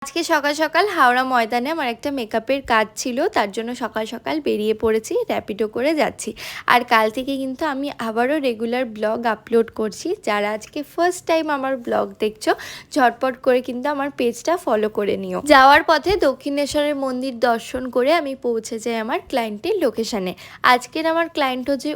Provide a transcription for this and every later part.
আজকে সকাল সকাল হাওড়া ময়দানে আমার একটা মেকআপের কাজ ছিল, তার জন্য সকাল সকাল বেরিয়ে পড়েছি, র্যাপিডো করে যাচ্ছি। আর কাল থেকে কিন্তু আমি আবারও রেগুলার ব্লগ আপলোড করছি। যারা আজকে ফার্স্ট টাইম আমার ব্লগ দেখছো, ঝটপট করে কিন্তু আমার পেজটা ফলো করে নিও। যাওয়ার পথে দক্ষিণেশ্বরের মন্দির দর্শন করে আমি পৌঁছে যাই আমার ক্লায়েন্টের লোকেশানে। আজকের আমার ক্লায়েন্ট হচ্ছে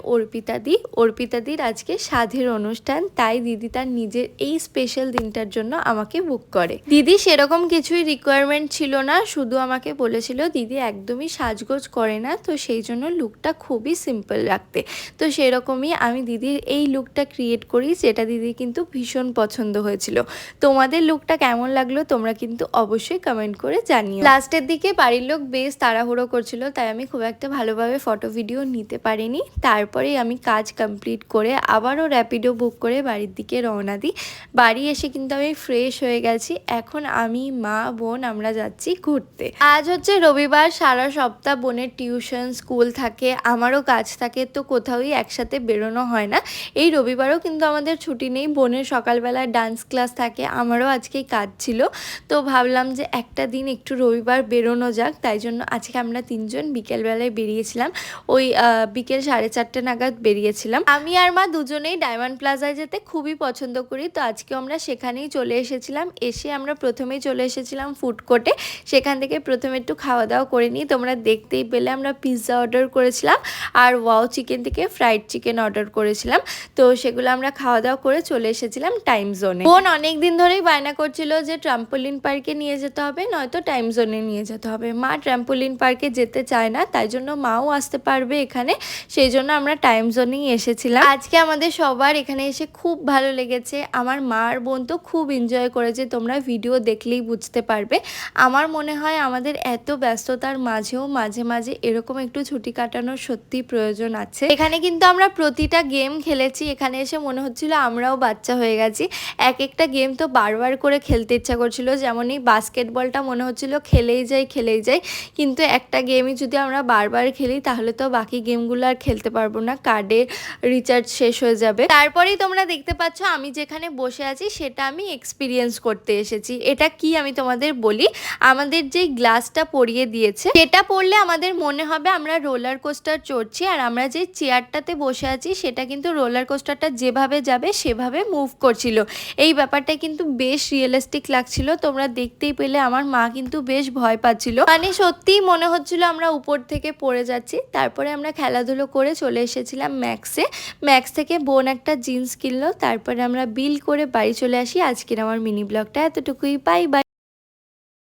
অর্পিতাদির আজকে সাধের অনুষ্ঠান, তাই দিদি তার নিজের এই স্পেশাল দিনটার জন্য আমাকে বুক করে। দিদি সেরকম কিছুই রিকোয়ারমেন্ট ছিল না, শুধু আমাকে বলেছিল দিদি একদমই সাজগোজ করে না, তো সেই জন্য লুকটা খুবই সিম্পল রাখতে। তো সেরকমই আমি দিদির এই লুকটা ক্রিয়েট করি, যেটা দিদি কিন্তু ভীষণ পছন্দ হয়েছিল। তোমাদের লুকটা কেমন লাগলো তোমরা কিন্তু অবশ্যই কমেন্ট করে জানিও। লাস্টের দিকে বাড়ির লোক বেশ তাড়াহুড়ো করছিল, তাই আমি খুব একটা ভালোভাবে ফটো ভিডিও নিতে পারিনি। তারপরেই আমি কাজ কমপ্লিট করে আবারও র্যাপিডো বুক করে বাড়ির দিকে রওনা দিই। বাড়ি এসে কিন্তু আমি ফ্রেশ হয়ে গেছি। এখন আমি, মা, বোন আমরা যাচ্ছি ঘুরতে। আজ হচ্ছে রবিবার, সারা সপ্তাহ বোনের টিউশন স্কুল থাকে, আমারও কাজ থাকে, তো কোথাওই একসাথে বেরোনো হয় না। এই রবিবারও কিন্তু আমাদের ছুটি নেই, বোনের সকালবেলায় ডান্স ক্লাস থাকে, আমারও আজকেই কাজ ছিল। তো ভাবলাম যে একটা দিন একটু রবিবার বেরোনো যাক, তাই জন্য আজকে আমরা তিনজন বিকেলবেলায় বেরিয়েছিলাম। ওই বিকেল 4:30 নাগাদ বেরিয়েছিলাম। আমি আর মা দুজনেই ডায়মন্ড প্লাজায় যেতে খুবই পছন্দ করি, তো আজকেও আমরা সেখানেই চলে এসেছিলাম। এসে আমরা প্রথমেই চলে এসেছিলাম ফুড কোর্টে, সেখান থেকে প্রথমে একটু খাওয়া দাওয়া করে নিই। তোমরা দেখতেই পেলে আমরা পিৎজা অর্ডার করেছিলাম আর ওয়াও চিকেন থেকে ফ্রাইড চিকেন অর্ডার করেছিলাম। তো সেগুলো আমরা খাওয়া দাওয়া করে চলে এসেছিলাম টাইম জোনে। বোন অনেক দিন ধরেই বায়না করছিল যে ট্রাম্পোলিন পার্কে নিয়ে যেতে হবে, নয়তো টাইম জোনে নিয়ে যেতে হবে। মা ট্রাম্পোলিন পার্কে যেতে চায় না, তাই জন্য মাও আসতে পারবে এখানে, সেই জন্য আমরা টাইম জোনেই এসেছিলাম। আজকে আমাদের সবার এখানে এসে খুব ভালো লেগেছে। আমার মা আর বোন তো খুব এনজয় করেছে, তোমরা ভিডিও দেখলেই বুঝতে পারবে। আমার মনে হয় আমাদের এত ব্যস্ততার মাঝেও মাঝে মাঝে এরকম একটু ছুটি কাটানোর সত্যি প্রয়োজন আছে। এখানে কিন্তু আমরা প্রতিটা গেম খেলেছি, এখানে এসে মনে হচ্ছিল আমরাও বাচ্চা হয়ে গেছি। এক একটা গেম তো বারবার করে খেলতে ইচ্ছা করছিল, যেমন এই বাস্কেটবলটা মনে হচ্ছিল খেলেই যাই, কিন্তু একটা গেমই যদি আমরা বারবার খেলি তাহলে তো বাকি গেমগুলো আর খেলতে পারবো না, কার্ডের রিচার্জ শেষ হয়ে যাবে। তারপরেই তোমরা দেখতে পাচ্ছ আমি যেখানে বসে আছি সেটা আমি এক্সপিরিয়েন্স করতে এসেছি। এটা কি আমি তোমাদের বলি, আমাদের যে গ্লাসটা পরিয়ে দিয়েছে সেটা পড়লে আমাদের মনে হবে আমরা রোলার কোস্টার চড়ছি, আর আমরা যে চেয়ারটাতে বসে আছি সেটা কিন্তু রোলার কোস্টারটা যেভাবে যাবে সেভাবে মুভ করছিল। এই ব্যাপারটা কিন্তু বেশ রিয়েলিস্টিক লাগছিল, তোমরা দেখতেই পেলে। আমার মা কিন্তু বেশ ভয় পাচ্ছিল, মানে সত্যিই মনে হচ্ছিল আমরা উপর থেকে পড়ে যাচ্ছি। তারপরে আমরা খেলাধুলো করে চলে এসেছিলাম ম্যাক্স থেকে বোন একটা জিন্স কিনলো, তারপরে আমরা বিল করে বাড়ি চলে আসি। আজকের আমার মিনি ব্লগটা এতটুকুই, বাই বাই।